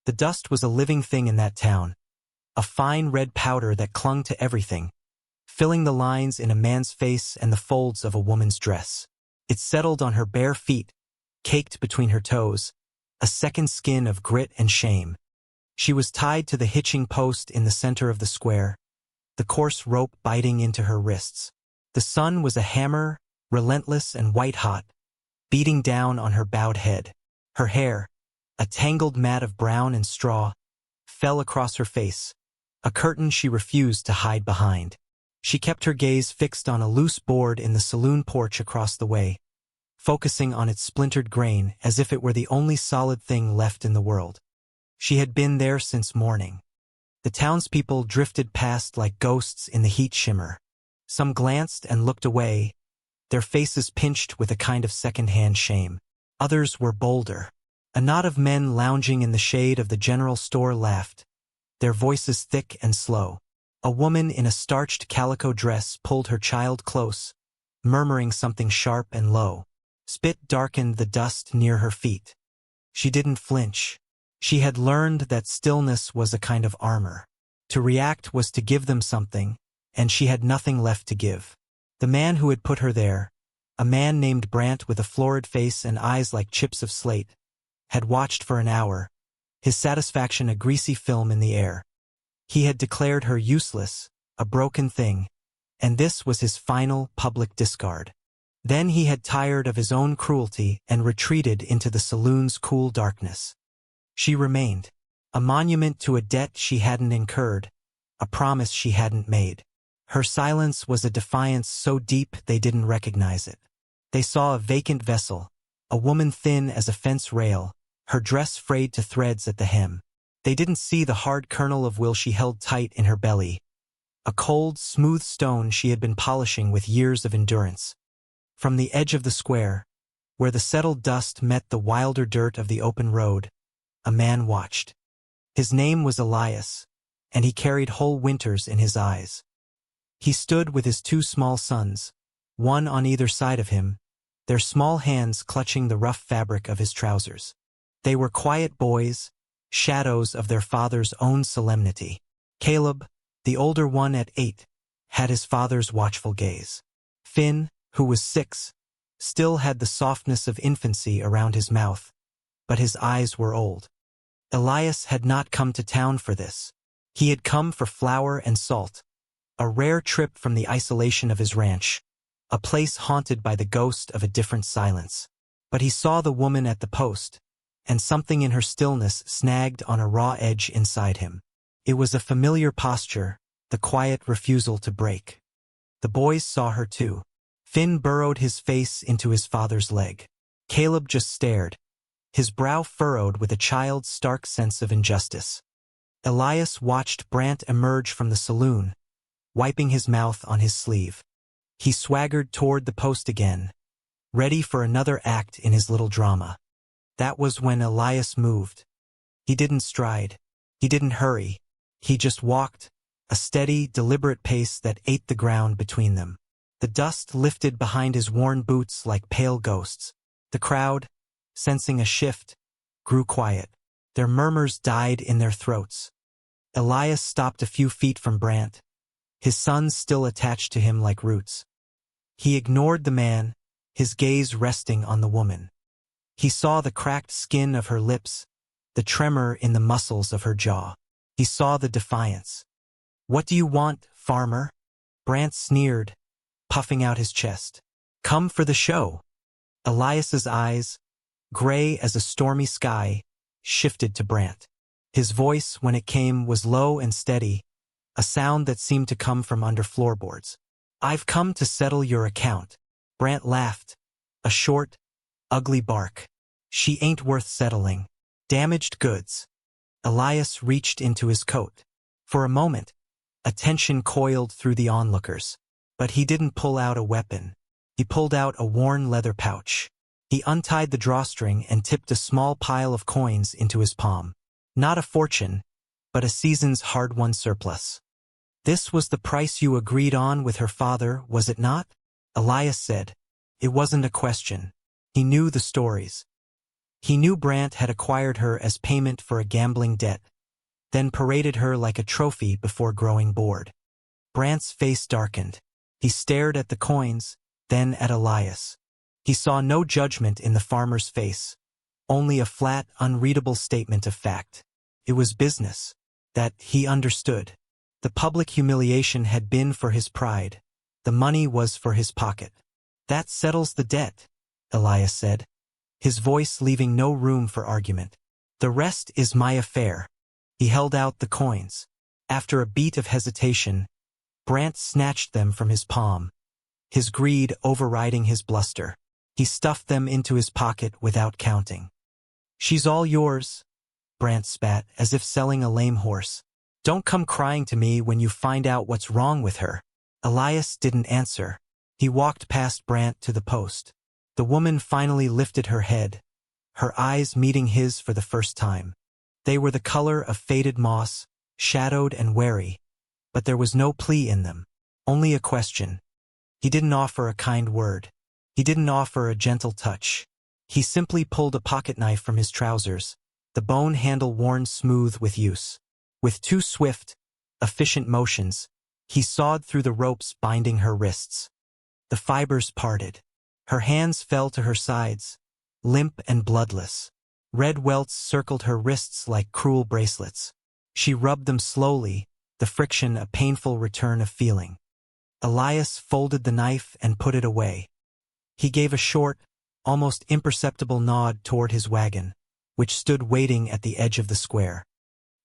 The dust was a living thing in that town, a fine red powder that clung to everything, filling the lines in a man's face and the folds of a woman's dress. It settled on her bare feet, caked between her toes, a second skin of grit and shame. She was tied to the hitching post in the center of the square, the coarse rope biting into her wrists. The sun was a hammer, relentless and white-hot, beating down on her bowed head. Her hair, a tangled mat of brown and straw, fell across her face, a curtain she refused to hide behind. She kept her gaze fixed on a loose board in the saloon porch across the way, focusing on its splintered grain as if it were the only solid thing left in the world. She had been there since morning. The townspeople drifted past like ghosts in the heat shimmer. Some glanced and looked away, their faces pinched with a kind of second-hand shame. Others were bolder. A knot of men lounging in the shade of the general store laughed, their voices thick and slow. A woman in a starched calico dress pulled her child close, murmuring something sharp and low. Spit darkened the dust near her feet. She didn't flinch. She had learned that stillness was a kind of armor. To react was to give them something, and she had nothing left to give. The man who had put her there, a man named Brant with a florid face and eyes like chips of slate, had watched for an hour, his satisfaction a greasy film in the air. He had declared her useless, a broken thing, and this was his final public discard. Then he had tired of his own cruelty and retreated into the saloon's cool darkness. She remained, a monument to a debt she hadn't incurred, a promise she hadn't made. Her silence was a defiance so deep they didn't recognize it. They saw a vacant vessel, a woman thin as a fence rail, her dress frayed to threads at the hem. They didn't see the hard kernel of will she held tight in her belly, a cold, smooth stone she had been polishing with years of endurance. From the edge of the square, where the settled dust met the wilder dirt of the open road, a man watched. His name was Elias, and he carried whole winters in his eyes. He stood with his two small sons, one on either side of him, their small hands clutching the rough fabric of his trousers. They were quiet boys, shadows of their father's own solemnity. Caleb, the older one at 8, had his father's watchful gaze. Finn, who was 6, still had the softness of infancy around his mouth, but his eyes were old. Elias had not come to town for this. He had come for flour and salt, a rare trip from the isolation of his ranch, a place haunted by the ghost of a different silence. But he saw the woman at the post, and something in her stillness snagged on a raw edge inside him. It was a familiar posture, the quiet refusal to break. The boys saw her too. Finn burrowed his face into his father's leg. Caleb just stared, his brow furrowed with a child's stark sense of injustice. Elias watched Brant emerge from the saloon, wiping his mouth on his sleeve. He swaggered toward the post again, ready for another act in his little drama. That was when Elias moved. He didn't stride. He didn't hurry. He just walked, a steady, deliberate pace that ate the ground between them. The dust lifted behind his worn boots like pale ghosts. The crowd, sensing a shift, grew quiet. Their murmurs died in their throats. Elias stopped a few feet from Brant, his sons still attached to him like roots. He ignored the man, his gaze resting on the woman. He saw the cracked skin of her lips, the tremor in the muscles of her jaw. He saw the defiance. "What do you want, farmer?" Brant sneered, puffing out his chest. "Come for the show." Elias's eyes, gray as a stormy sky, shifted to Brant. His voice, when it came, was low and steady, a sound that seemed to come from under floorboards. "I've come to settle your account." Brant laughed, a short, ugly bark. "She ain't worth settling. Damaged goods." Elias reached into his coat. For a moment, a tension coiled through the onlookers. But he didn't pull out a weapon. He pulled out a worn leather pouch. He untied the drawstring and tipped a small pile of coins into his palm. Not a fortune, but a season's hard-won surplus. "This was the price you agreed on with her father, was it not?" Elias said. It wasn't a question. He knew the stories. He knew Brant had acquired her as payment for a gambling debt, then paraded her like a trophy before growing bored. Brant's face darkened. He stared at the coins, then at Elias. He saw no judgment in the farmer's face, only a flat, unreadable statement of fact. It was business. That, he understood. The public humiliation had been for his pride. The money was for his pocket. That settles the debt, Elias said, his voice leaving no room for argument. The rest is my affair. He held out the coins. After a beat of hesitation, Brant snatched them from his palm, his greed overriding his bluster. He stuffed them into his pocket without counting. She's all yours, Brant spat, as if selling a lame horse. Don't come crying to me when you find out what's wrong with her. Elias didn't answer. He walked past Brant to the post. The woman finally lifted her head, her eyes meeting his for the first time. They were the color of faded moss, shadowed and wary, but there was no plea in them, only a question. He didn't offer a kind word. He didn't offer a gentle touch. He simply pulled a pocketknife from his trousers, the bone handle worn smooth with use. With two swift, efficient motions, he sawed through the ropes binding her wrists. The fibers parted. Her hands fell to her sides, limp and bloodless. Red welts circled her wrists like cruel bracelets. She rubbed them slowly, the friction a painful return of feeling. Elias folded the knife and put it away. He gave a short, almost imperceptible nod toward his wagon, which stood waiting at the edge of the square.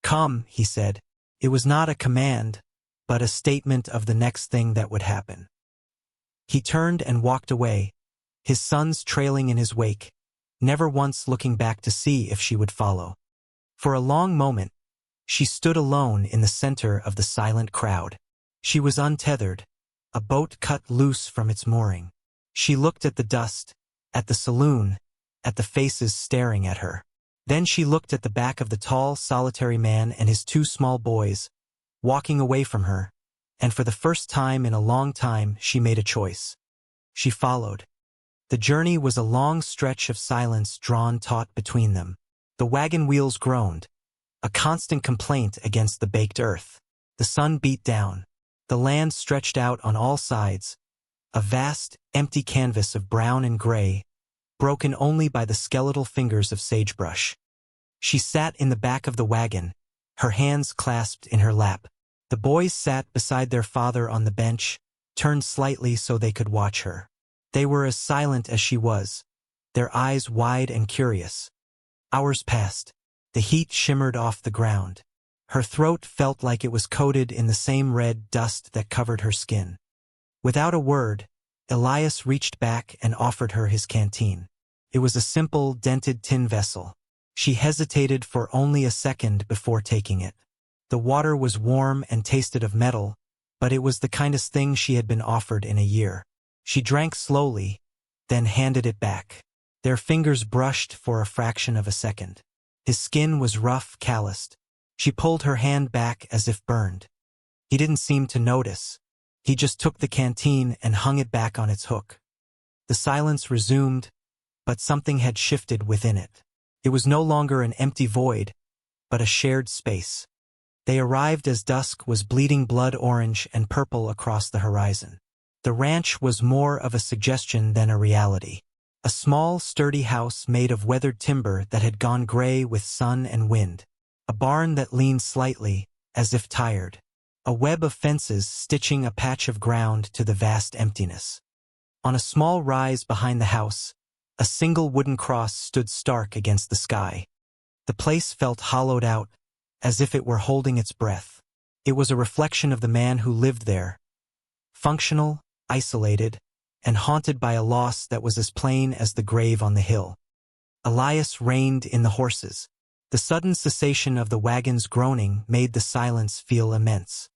Come, he said. It was not a command, but a statement of the next thing that would happen. He turned and walked away, his sons trailing in his wake, never once looking back to see if she would follow. For a long moment, she stood alone in the center of the silent crowd. She was untethered, a boat cut loose from its mooring. She looked at the dust, at the saloon, at the faces staring at her. Then she looked at the back of the tall, solitary man and his two small boys, walking away from her, and for the first time in a long time she made a choice. She followed. The journey was a long stretch of silence drawn taut between them. The wagon wheels groaned, a constant complaint against the baked earth. The sun beat down. The land stretched out on all sides, a vast, empty canvas of brown and gray, broken only by the skeletal fingers of sagebrush. She sat in the back of the wagon, her hands clasped in her lap. The boys sat beside their father on the bench, turned slightly so they could watch her. They were as silent as she was, their eyes wide and curious. Hours passed. The heat shimmered off the ground. Her throat felt like it was coated in the same red dust that covered her skin. Without a word, Elias reached back and offered her his canteen. It was a simple, dented tin vessel. She hesitated for only a second before taking it. The water was warm and tasted of metal, but it was the kindest thing she had been offered in a year. She drank slowly, then handed it back. Their fingers brushed for a fraction of a second. His skin was rough, calloused. She pulled her hand back as if burned. He didn't seem to notice. He just took the canteen and hung it back on its hook. The silence resumed, but something had shifted within it. It was no longer an empty void, but a shared space. They arrived as dusk was bleeding blood orange and purple across the horizon. The ranch was more of a suggestion than a reality. A small, sturdy house made of weathered timber that had gone gray with sun and wind. A barn that leaned slightly, as if tired. A web of fences stitching a patch of ground to the vast emptiness. On a small rise behind the house, a single wooden cross stood stark against the sky. The place felt hollowed out, as if it were holding its breath. It was a reflection of the man who lived there. Functional, isolated, and haunted by a loss that was as plain as the grave on the hill. Elias reined in the horses. The sudden cessation of the wagon's groaning made the silence feel immense.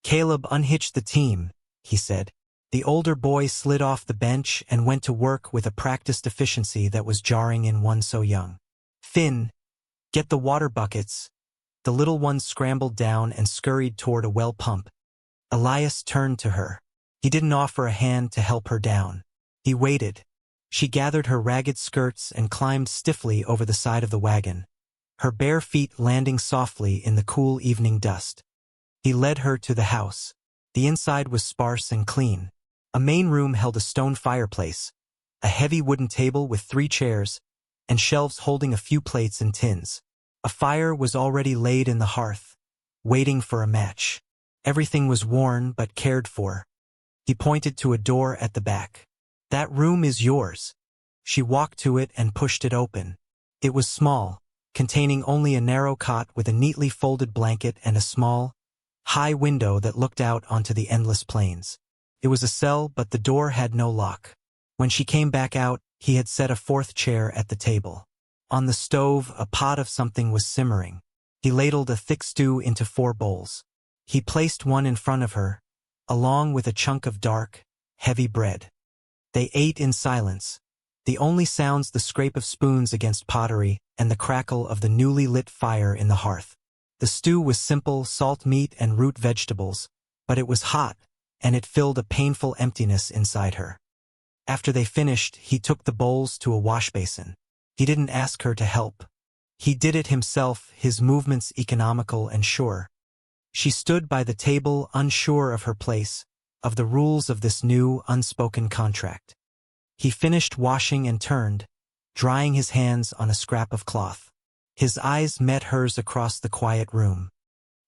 Caleb unhitched the team, he said. The older boy slid off the bench and went to work with a practiced efficiency that was jarring in one so young. Finn, get the water buckets. The little one scrambled down and scurried toward a well pump. Elias turned to her. He didn't offer a hand to help her down. He waited, She gathered her ragged skirts and climbed stiffly over the side of the wagon, her bare feet landing softly in the cool evening dust. He led her to the house. The inside was sparse and clean. A main room held a stone fireplace, a heavy wooden table with 3 chairs, and shelves holding a few plates and tins. A fire was already laid in the hearth, waiting for a match. Everything was worn but cared for. He pointed to a door at the back. "That room is yours." She walked to it and pushed it open. It was small, containing only a narrow cot with a neatly folded blanket and a small, high window that looked out onto the endless plains. It was a cell, but the door had no lock. When she came back out, he had set a 4th chair at the table. On the stove, a pot of something was simmering. He ladled a thick stew into 4 bowls. He placed one in front of her, along with a chunk of dark, heavy bread. They ate in silence, the only sounds the scrape of spoons against pottery and the crackle of the newly lit fire in the hearth. The stew was simple, salt meat and root vegetables, but it was hot, and it filled a painful emptiness inside her. After they finished, he took the bowls to a wash basin. He didn't ask her to help. He did it himself, his movements economical and sure. She stood by the table, unsure of her place, of the rules of this new, unspoken contract. He finished washing and turned, drying his hands on a scrap of cloth. His eyes met hers across the quiet room.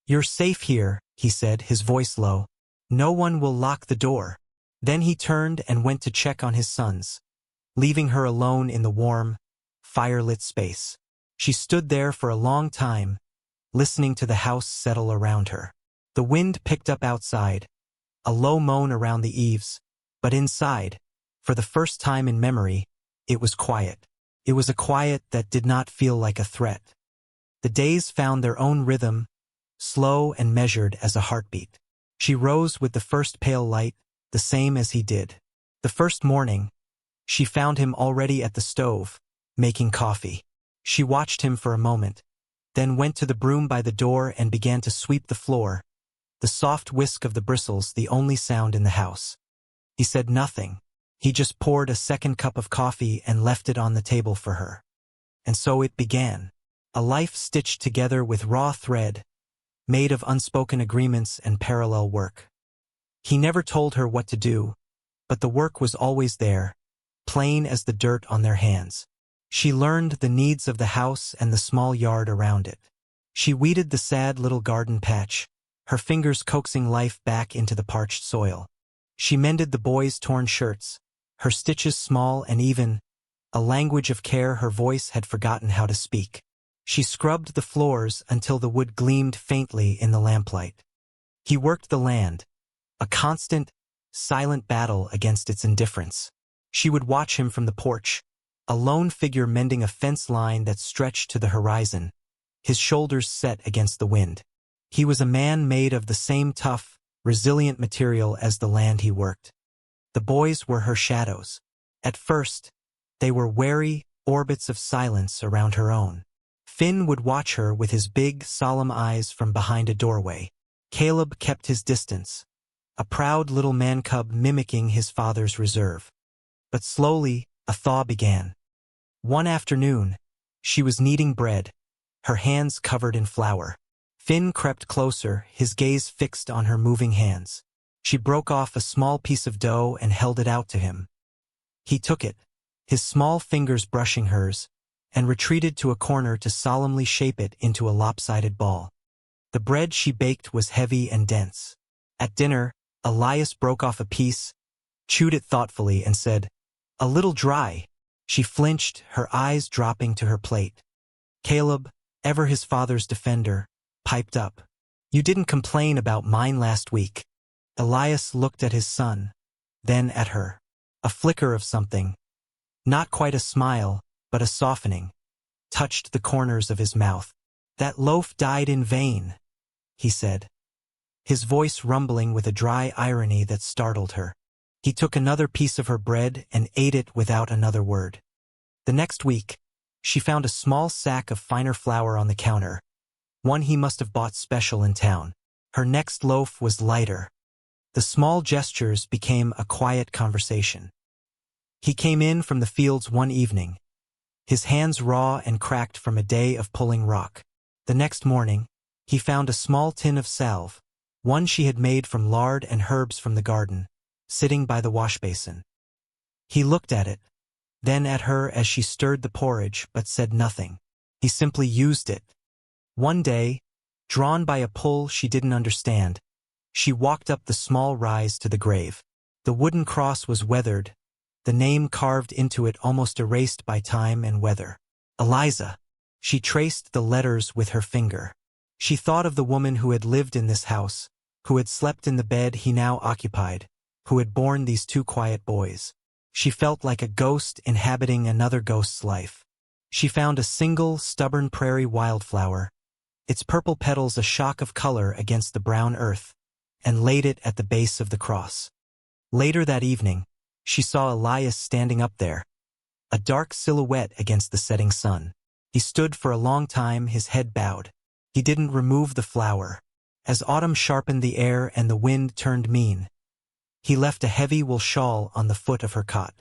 "You're safe here," he said, his voice low. "No one will lock the door." Then he turned and went to check on his sons, leaving her alone in the warm, fire-lit space. She stood there for a long time, listening to the house settle around her. The wind picked up outside, a low moan around the eaves, but inside, for the first time in memory, it was quiet. It was a quiet that did not feel like a threat. The days found their own rhythm, slow and measured as a heartbeat. She rose with the first pale light, the same as he did. The first morning, she found him already at the stove, making coffee. She watched him for a moment, then went to the broom by the door and began to sweep the floor, the soft whisk of the bristles the only sound in the house. He said nothing. He just poured a second cup of coffee and left it on the table for her. And so it began. A life stitched together with raw thread, made of unspoken agreements and parallel work. He never told her what to do, but the work was always there, plain as the dirt on their hands. She learned the needs of the house and the small yard around it. She weeded the sad little garden patch, her fingers coaxing life back into the parched soil. She mended the boys' torn shirts, her stitches small and even, a language of care her voice had forgotten how to speak. She scrubbed the floors until the wood gleamed faintly in the lamplight. He worked the land, a constant, silent battle against its indifference. She would watch him from the porch, a lone figure mending a fence line that stretched to the horizon, his shoulders set against the wind. He was a man made of the same tough, resilient material as the land he worked. The boys were her shadows. At first, they were wary orbits of silence around her own. Finn would watch her with his big, solemn eyes from behind a doorway. Caleb kept his distance, a proud little man-cub mimicking his father's reserve. But slowly, a thaw began. One afternoon, she was kneading bread, her hands covered in flour. Finn crept closer, his gaze fixed on her moving hands. She broke off a small piece of dough and held it out to him. He took it, his small fingers brushing hers, and retreated to a corner to solemnly shape it into a lopsided ball. The bread she baked was heavy and dense. At dinner, Elias broke off a piece, chewed it thoughtfully, and said, "A little dry." She flinched, her eyes dropping to her plate. Caleb, ever his father's defender, piped up, "You didn't complain about mine last week." Elias looked at his son, then at her. A flicker of something, not quite a smile, but a softening, touched the corners of his mouth. "That loaf died in vain," he said, his voice rumbling with a dry irony that startled her. He took another piece of her bread and ate it without another word. The next week, she found a small sack of finer flour on the counter, one he must have bought special in town. Her next loaf was lighter. The small gestures became a quiet conversation. He came in from the fields one evening, his hands raw and cracked from a day of pulling rock. The next morning, he found a small tin of salve, one she had made from lard and herbs from the garden, sitting by the washbasin. He looked at it, then at her as she stirred the porridge but said nothing. He simply used it. One day, drawn by a pull she didn't understand, she walked up the small rise to the grave. The wooden cross was weathered, the name carved into it almost erased by time and weather. Eliza. She traced the letters with her finger. She thought of the woman who had lived in this house, who had slept in the bed he now occupied, who had borne these two quiet boys. She felt like a ghost inhabiting another ghost's life. She found a single, stubborn prairie wildflower, its purple petals a shock of color against the brown earth, and laid it at the base of the cross. Later that evening, she saw Elias standing up there, a dark silhouette against the setting sun. He stood for a long time, his head bowed. He didn't remove the flower. As autumn sharpened the air and the wind turned mean, he left a heavy wool shawl on the foot of her cot.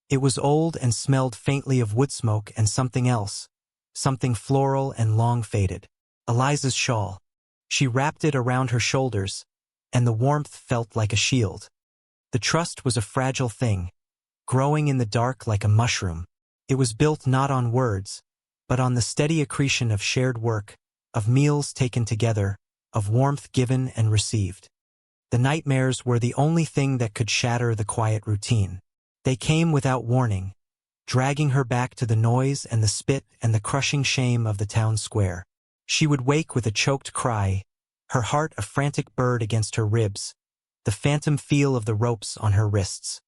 It was old and smelled faintly of wood smoke and something else, something floral and long faded. Eliza's shawl. She wrapped it around her shoulders, and the warmth felt like a shield. The trust was a fragile thing, growing in the dark like a mushroom. It was built not on words, but on the steady accretion of shared work, of meals taken together, of warmth given and received. The nightmares were the only thing that could shatter the quiet routine. They came without warning, dragging her back to the noise and the spit and the crushing shame of the town square. She would wake with a choked cry, her heart a frantic bird against her ribs, the phantom feel of the ropes on her wrists.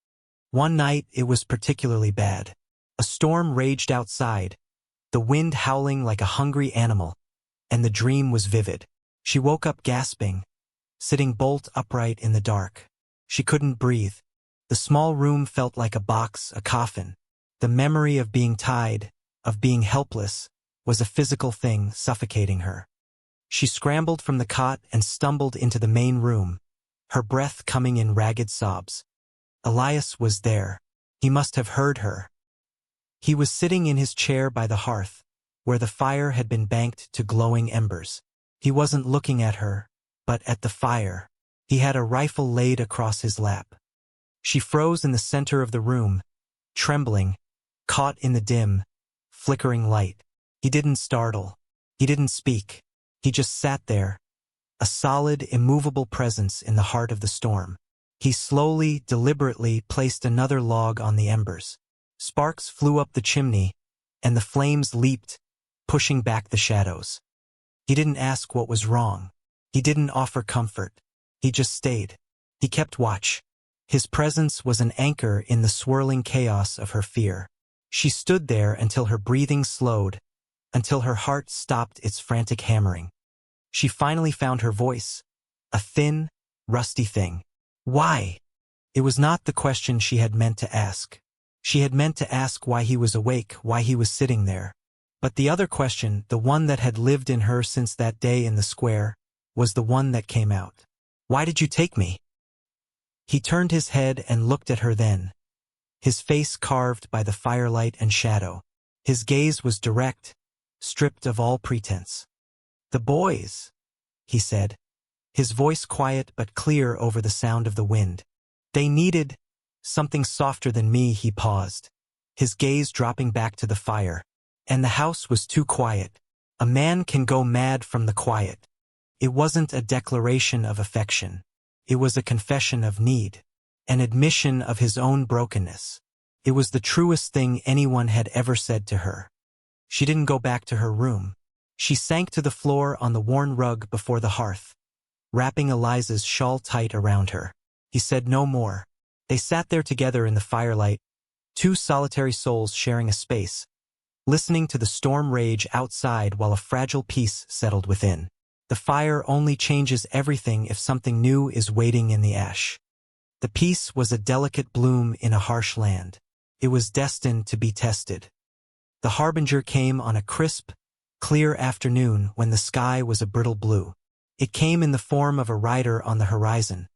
One night it was particularly bad. A storm raged outside, the wind howling like a hungry animal, and the dream was vivid. She woke up gasping, sitting bolt upright in the dark. She couldn't breathe. The small room felt like a box, a coffin. The memory of being tied, of being helpless, was a physical thing suffocating her. She scrambled from the cot and stumbled into the main room, her breath coming in ragged sobs. Elias was there. He must have heard her. He was sitting in his chair by the hearth, where the fire had been banked to glowing embers. He wasn't looking at her, but at the fire. He had a rifle laid across his lap. She froze in the center of the room, trembling, caught in the dim, flickering light. He didn't startle. He didn't speak. He just sat there, a solid, immovable presence in the heart of the storm. He slowly, deliberately placed another log on the embers. Sparks flew up the chimney, and the flames leaped, pushing back the shadows. He didn't ask what was wrong. He didn't offer comfort. He just stayed. He kept watch. His presence was an anchor in the swirling chaos of her fear. She stood there until her breathing slowed, until her heart stopped its frantic hammering. She finally found her voice, a thin, rusty thing. Why? It was not the question she had meant to ask. She had meant to ask why he was awake, why he was sitting there. But the other question, the one that had lived in her since that day in the square, was the one that came out. Why did you take me? He turned his head and looked at her then, his face carved by the firelight and shadow. His gaze was direct, stripped of all pretense. The boys, he said, his voice quiet but clear over the sound of the wind. They needed something softer than me. He paused, his gaze dropping back to the fire. And the house was too quiet. A man can go mad from the quiet. It wasn't a declaration of affection. It was a confession of need, an admission of his own brokenness. It was the truest thing anyone had ever said to her. She didn't go back to her room. She sank to the floor on the worn rug before the hearth, wrapping Eliza's shawl tight around her. He said no more. They sat there together in the firelight, two solitary souls sharing a space, listening to the storm rage outside while a fragile peace settled within. The fire only changes everything if something new is waiting in the ash. The peace was a delicate bloom in a harsh land. It was destined to be tested. The harbinger came on a crisp, clear afternoon when the sky was a brittle blue. It came in the form of a rider on the horizon,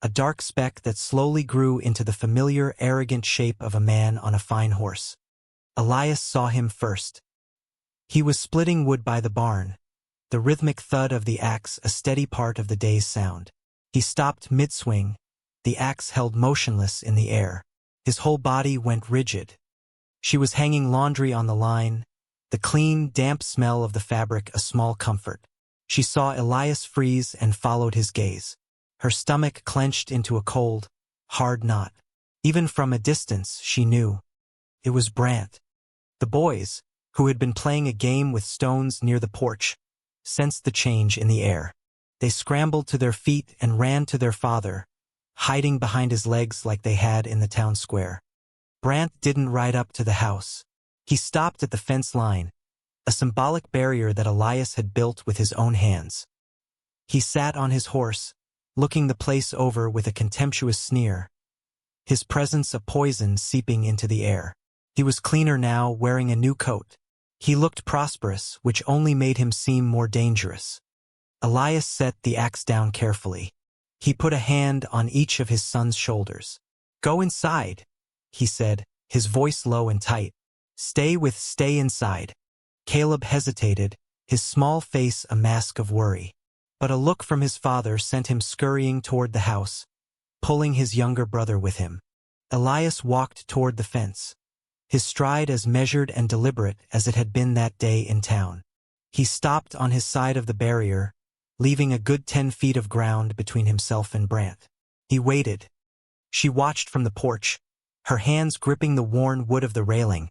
a dark speck that slowly grew into the familiar, arrogant shape of a man on a fine horse. Elias saw him first. He was splitting wood by the barn, the rhythmic thud of the axe a steady part of the day's sound. He stopped mid-swing, the axe held motionless in the air. His whole body went rigid. She was hanging laundry on the line, the clean, damp smell of the fabric a small comfort. She saw Elias freeze and followed his gaze. Her stomach clenched into a cold, hard knot. Even from a distance, she knew. It was Brant. The boys, who had been playing a game with stones near the porch, sensed the change in the air. They scrambled to their feet and ran to their father, hiding behind his legs like they had in the town square. Brant didn't ride up to the house. He stopped at the fence line, a symbolic barrier that Elias had built with his own hands. He sat on his horse, looking the place over with a contemptuous sneer, his presence a poison seeping into the air. He was cleaner now, wearing a new coat. He looked prosperous, which only made him seem more dangerous. Elias set the axe down carefully. He put a hand on each of his son's shoulders. "Go inside," he said, his voice low and tight. Stay inside." Caleb hesitated, his small face a mask of worry. But a look from his father sent him scurrying toward the house, pulling his younger brother with him. Elias walked toward the fence, his stride as measured and deliberate as it had been that day in town. He stopped on his side of the barrier, leaving a good 10 feet of ground between himself and Brant. He waited. She watched from the porch, her hands gripping the worn wood of the railing,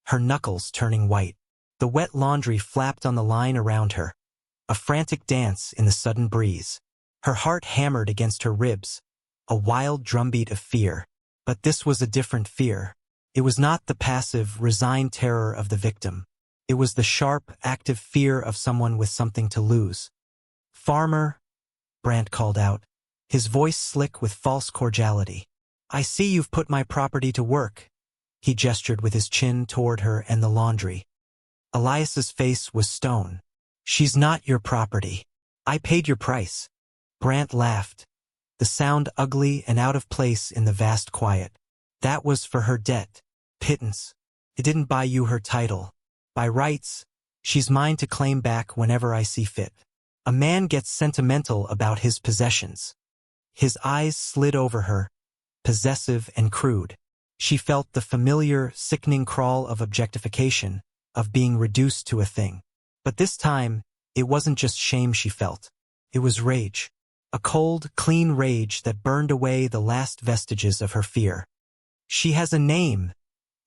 her knuckles turning white. The wet laundry flapped on the line around her, a frantic dance in the sudden breeze. Her heart hammered against her ribs, a wild drumbeat of fear. But this was a different fear. It was not the passive, resigned terror of the victim. It was the sharp, active fear of someone with something to lose. "Farmer," Brant called out, his voice slick with false cordiality. "I see you've put my property to work." He gestured with his chin toward her and the laundry. Elias's face was stone. "She's not your property. I paid your price." Brant laughed, the sound ugly and out of place in the vast quiet. "That was for her debt. Pittance. It didn't buy you her title. By rights, she's mine to claim back whenever I see fit." A man gets sentimental about his possessions. His eyes slid over her, possessive and crude. She felt the familiar, sickening crawl of objectification, of being reduced to a thing. But this time, it wasn't just shame she felt. It was rage. A cold, clean rage that burned away the last vestiges of her fear. "She has a name,"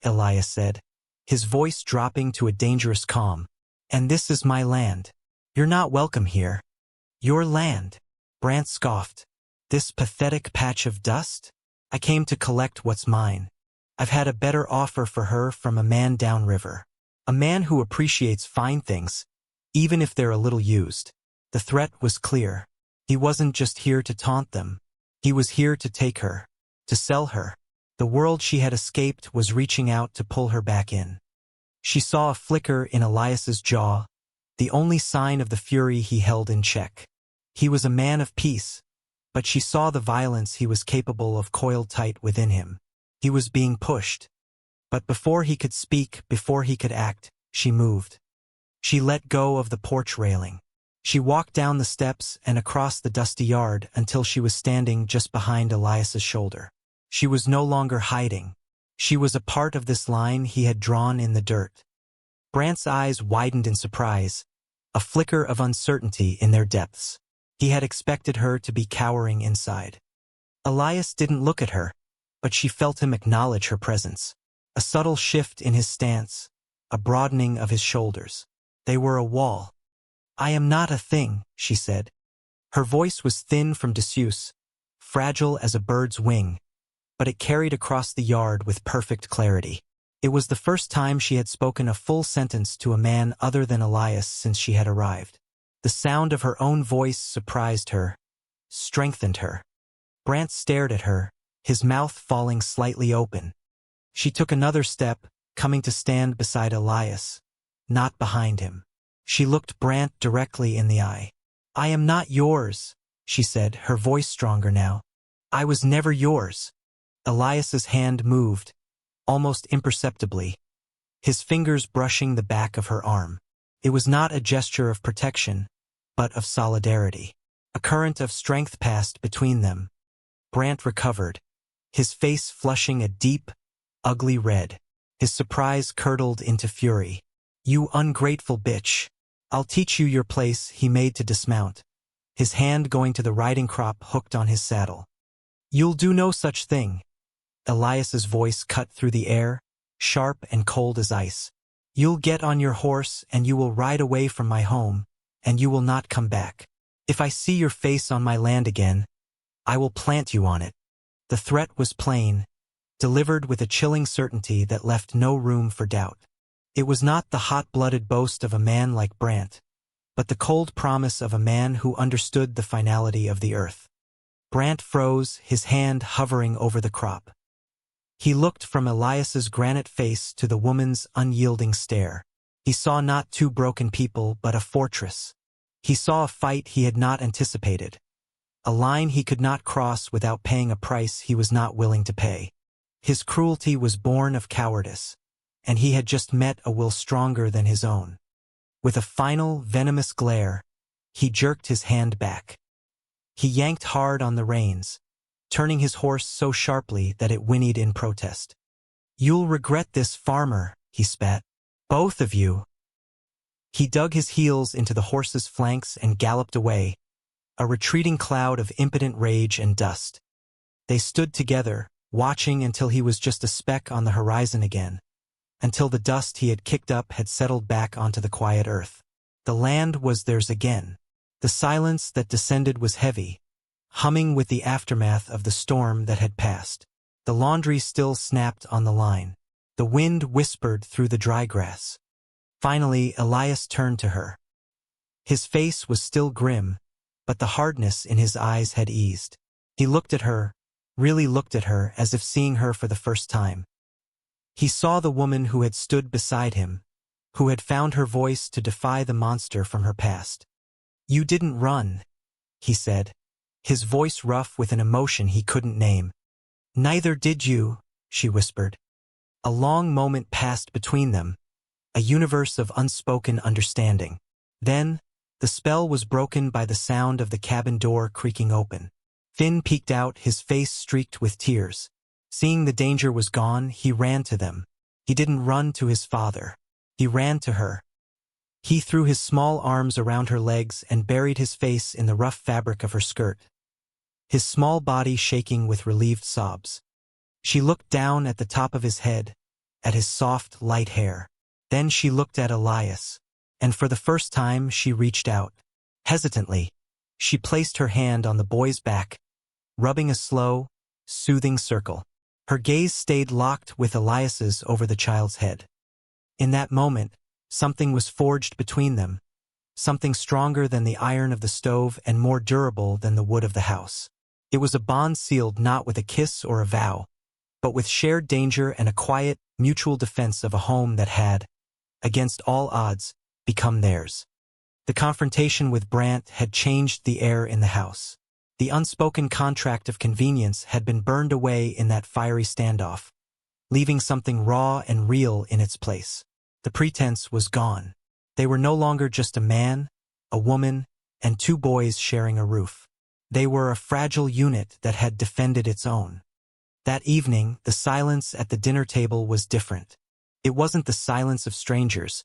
Elias said, his voice dropping to a dangerous calm. "And this is my land. You're not welcome here." "Your land?" Brant scoffed. "This pathetic patch of dust? I came to collect what's mine. I've had a better offer for her from a man downriver. A man who appreciates fine things, even if they're a little used." The threat was clear. He wasn't just here to taunt them. He was here to take her, to sell her. The world she had escaped was reaching out to pull her back in. She saw a flicker in Elias's jaw, the only sign of the fury he held in check. He was a man of peace, but she saw the violence he was capable of coiled tight within him. He was being pushed. But before he could speak, before he could act, she moved. She let go of the porch railing. She walked down the steps and across the dusty yard until she was standing just behind Elias's shoulder. She was no longer hiding. She was a part of this line he had drawn in the dirt. Brant's eyes widened in surprise, a flicker of uncertainty in their depths. He had expected her to be cowering inside. Elias didn't look at her, but she felt him acknowledge her presence. A subtle shift in his stance, a broadening of his shoulders. They were a wall. "I am not a thing," she said. Her voice was thin from disuse, fragile as a bird's wing, but it carried across the yard with perfect clarity. It was the first time she had spoken a full sentence to a man other than Elias since she had arrived. The sound of her own voice surprised her, strengthened her. Brant stared at her, his mouth falling slightly open. She took another step, coming to stand beside Elias, not behind him. She looked Brant directly in the eye. "I am not yours," she said, her voice stronger now. I was never yours. Elias's hand moved, almost imperceptibly, his fingers brushing the back of her arm. It was not a gesture of protection, but of solidarity. A current of strength passed between them. Brant recovered, his face flushing a deep, ugly red. His surprise curdled into fury. You ungrateful bitch. I'll teach you your place, he made to dismount, his hand going to the riding crop hooked on his saddle. You'll do no such thing. Elias's voice cut through the air, sharp and cold as ice. You'll get on your horse and you will ride away from my home, and you will not come back. If I see your face on my land again, I will plant you on it. The threat was plain, delivered with a chilling certainty that left no room for doubt. It was not the hot-blooded boast of a man like Brant, but the cold promise of a man who understood the finality of the earth. Brant froze, his hand hovering over the crop. He looked from Elias's granite face to the woman's unyielding stare. He saw not two broken people but a fortress. He saw a fight he had not anticipated, a line he could not cross without paying a price he was not willing to pay. His cruelty was born of cowardice, and he had just met a will stronger than his own. With a final, venomous glare, he jerked his hand back. He yanked hard on the reins, turning his horse so sharply that it whinnied in protest. You'll regret this, farmer, he spat. Both of you. He dug his heels into the horse's flanks and galloped away, a retreating cloud of impotent rage and dust. They stood together, watching until he was just a speck on the horizon again, until the dust he had kicked up had settled back onto the quiet earth. The land was theirs again. The silence that descended was heavy, humming with the aftermath of the storm that had passed. The laundry still snapped on the line. The wind whispered through the dry grass. Finally, Elias turned to her. His face was still grim, but the hardness in his eyes had eased. He looked at her, really looked at her as if seeing her for the first time. He saw the woman who had stood beside him, who had found her voice to defy the monster from her past. You didn't run, he said, his voice rough with an emotion he couldn't name. Neither did you, she whispered. A long moment passed between them, a universe of unspoken understanding. Then, the spell was broken by the sound of the cabin door creaking open. Finn peeked out, his face streaked with tears. Seeing the danger was gone, he ran to them. He didn't run to his father. He ran to her. He threw his small arms around her legs and buried his face in the rough fabric of her skirt, his small body shaking with relieved sobs. She looked down at the top of his head, at his soft, light hair. Then she looked at Elias, and for the first time she reached out. Hesitantly, she placed her hand on the boy's back, rubbing a slow, soothing circle. Her gaze stayed locked with Elias's over the child's head. In that moment, something was forged between them, something stronger than the iron of the stove and more durable than the wood of the house. It was a bond sealed not with a kiss or a vow, but with shared danger and a quiet, mutual defense of a home that had, against all odds, become theirs. The confrontation with Brant had changed the air in the house. The unspoken contract of convenience had been burned away in that fiery standoff, leaving something raw and real in its place. The pretense was gone. They were no longer just a man, a woman, and two boys sharing a roof. They were a fragile unit that had defended its own. That evening, the silence at the dinner table was different. It wasn't the silence of strangers,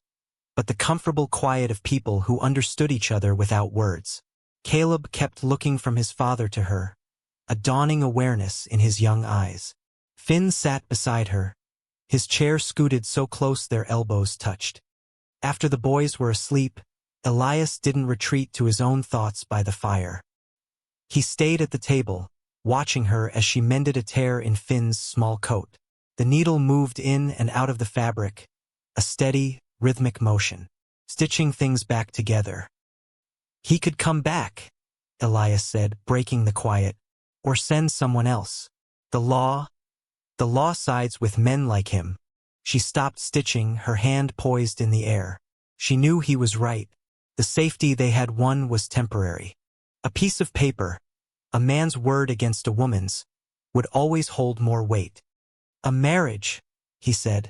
but the comfortable quiet of people who understood each other without words. Caleb kept looking from his father to her, a dawning awareness in his young eyes. Finn sat beside her, his chair scooted so close their elbows touched. After the boys were asleep, Elias didn't retreat to his own thoughts by the fire. He stayed at the table, watching her as she mended a tear in Finn's small coat. The needle moved in and out of the fabric, a steady, rhythmic motion, stitching things back together. He could come back, Elias said, breaking the quiet, or send someone else. The law sides with men like him. She stopped stitching, her hand poised in the air. She knew he was right. The safety they had won was temporary. A piece of paper, A man's word against a woman's would always hold more weight. A marriage, he said,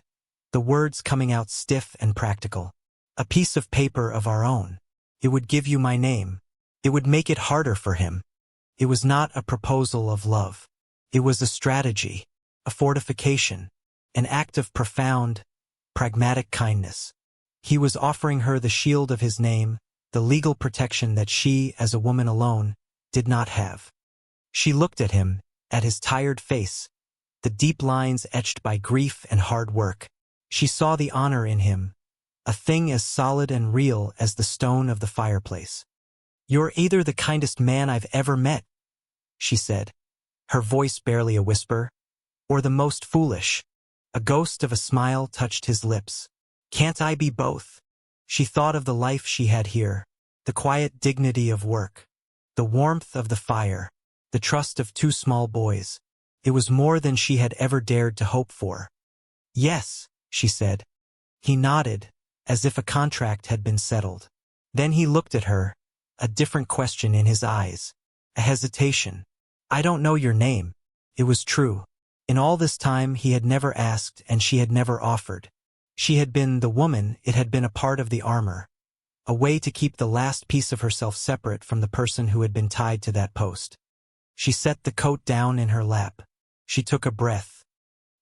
the words coming out stiff and practical. A piece of paper of our own. It would give you my name. It would make it harder for him. It was not a proposal of love. It was a strategy, a fortification, an act of profound, pragmatic kindness. He was offering her the shield of his name, the legal protection that she, as a woman alone, did not have. She looked at him, at his tired face, the deep lines etched by grief and hard work. She saw the honor in him, a thing as solid and real as the stone of the fireplace. "You're either the kindest man I've ever met," she said, her voice barely a whisper, "or the most foolish." A ghost of a smile touched his lips. "Can't I be both?" She thought of the life she had here, the quiet dignity of work, the warmth of the fire, the trust of two small boys. It was more than she had ever dared to hope for. "Yes," she said. He nodded, as if a contract had been settled. Then he looked at her, a different question in his eyes, a hesitation. "I don't know your name." It was true. In all this time he had never asked and she had never offered. She had been the woman, it had been a part of the armor, a way to keep the last piece of herself separate from the person who had been tied to that post. She set the coat down in her lap. She took a breath.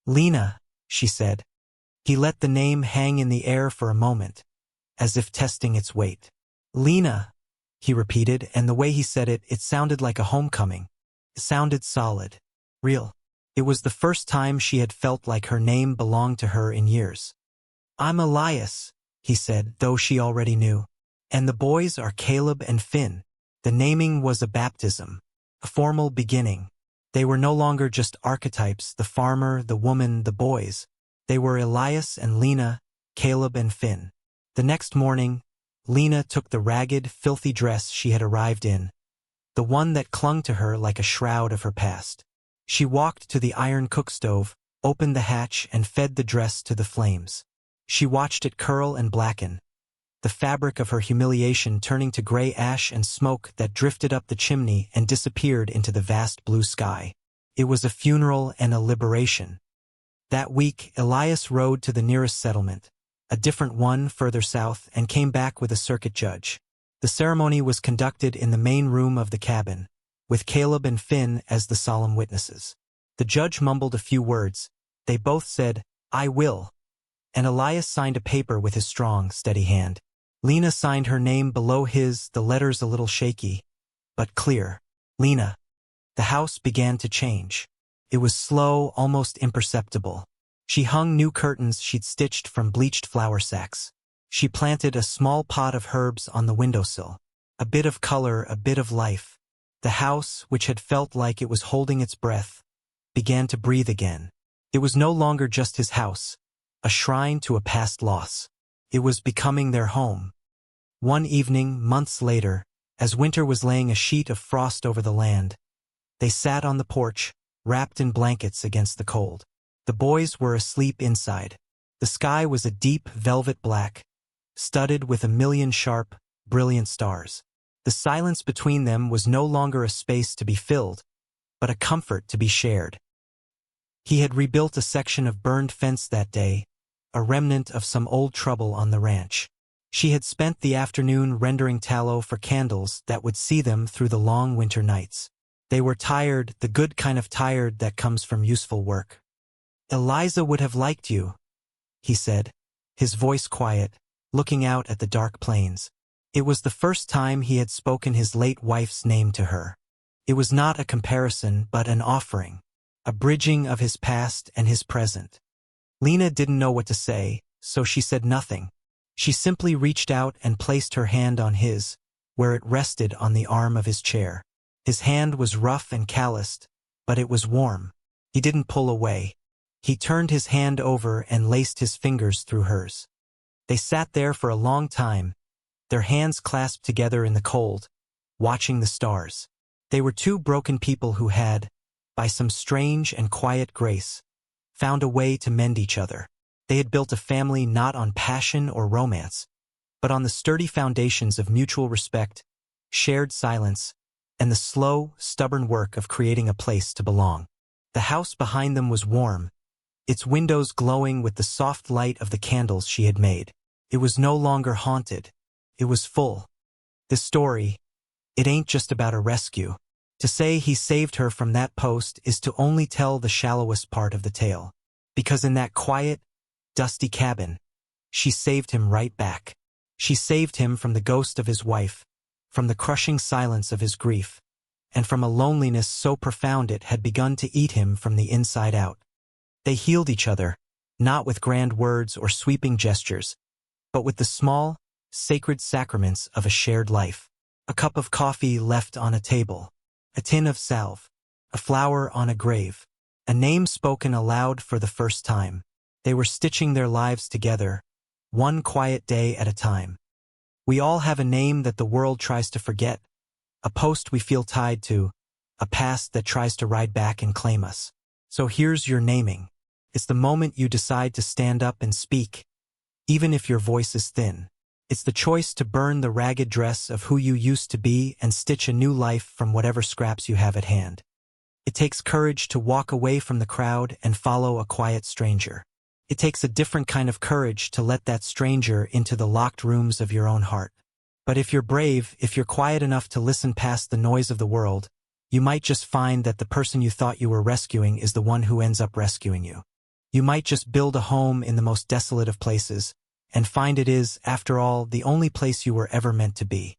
"Lena," she said. He let the name hang in the air for a moment, as if testing its weight. "Lena," he repeated, and the way he said it, it sounded like a homecoming. It sounded solid, real. It was the first time she had felt like her name belonged to her in years. "I'm Elias," he said, though she already knew. "And the boys are Caleb and Finn." The naming was a baptism, a formal beginning. They were no longer just archetypes, the farmer, the woman, the boys. They were Elias and Lena, Caleb and Finn. The next morning, Lena took the ragged, filthy dress she had arrived in, the one that clung to her like a shroud of her past. She walked to the iron cook stove, opened the hatch and fed the dress to the flames. She watched it curl and blacken, the fabric of her humiliation turning to gray ash and smoke that drifted up the chimney and disappeared into the vast blue sky. It was a funeral and a liberation. That week, Elias rode to the nearest settlement, a different one further south, and came back with a circuit judge. The ceremony was conducted in the main room of the cabin, with Caleb and Finn as the solemn witnesses. The judge mumbled a few words. They both said, "I will," and Elias signed a paper with his strong, steady hand. Lena signed her name below his, the letters a little shaky, but clear. Lena. The house began to change. It was slow, almost imperceptible. She hung new curtains she'd stitched from bleached flour sacks. She planted a small pot of herbs on the windowsill. A bit of color, a bit of life. The house, which had felt like it was holding its breath, began to breathe again. It was no longer just his house, a shrine to a past loss. It was becoming their home. One evening, months later, as winter was laying a sheet of frost over the land, they sat on the porch, wrapped in blankets against the cold. The boys were asleep inside. The sky was a deep velvet black, studded with a million sharp, brilliant stars. The silence between them was no longer a space to be filled, but a comfort to be shared. He had rebuilt a section of burned fence that day, a remnant of some old trouble on the ranch. She had spent the afternoon rendering tallow for candles that would see them through the long winter nights. They were tired, the good kind of tired that comes from useful work. "Eliza would have liked you," he said, his voice quiet, looking out at the dark plains. It was the first time he had spoken his late wife's name to her. It was not a comparison, but an offering, a bridging of his past and his present. Lena didn't know what to say, so she said nothing. She simply reached out and placed her hand on his, where it rested on the arm of his chair. His hand was rough and calloused, but it was warm. He didn't pull away. He turned his hand over and laced his fingers through hers. They sat there for a long time, their hands clasped together in the cold, watching the stars. They were two broken people who had, by some strange and quiet grace, found a way to mend each other. They had built a family not on passion or romance, but on the sturdy foundations of mutual respect, shared silence, and the slow, stubborn work of creating a place to belong. The house behind them was warm, its windows glowing with the soft light of the candles she had made. It was no longer haunted. It was full. This story, it ain't just about a rescue. To say he saved her from that post is to only tell the shallowest part of the tale. Because in that quiet, dusty cabin, she saved him right back. She saved him from the ghost of his wife, from the crushing silence of his grief, and from a loneliness so profound it had begun to eat him from the inside out. They healed each other, not with grand words or sweeping gestures, but with the small, sacred sacraments of a shared life. A cup of coffee left on a table, a tin of salve, a flower on a grave, a name spoken aloud for the first time. They were stitching their lives together, one quiet day at a time. We all have a name that the world tries to forget, a post we feel tied to, a past that tries to ride back and claim us. So here's your naming. It's the moment you decide to stand up and speak, even if your voice is thin. It's the choice to burn the ragged dress of who you used to be and stitch a new life from whatever scraps you have at hand. It takes courage to walk away from the crowd and follow a quiet stranger. It takes a different kind of courage to let that stranger into the locked rooms of your own heart. But if you're brave, if you're quiet enough to listen past the noise of the world, you might just find that the person you thought you were rescuing is the one who ends up rescuing you. You might just build a home in the most desolate of places, and find it is, after all, the only place you were ever meant to be.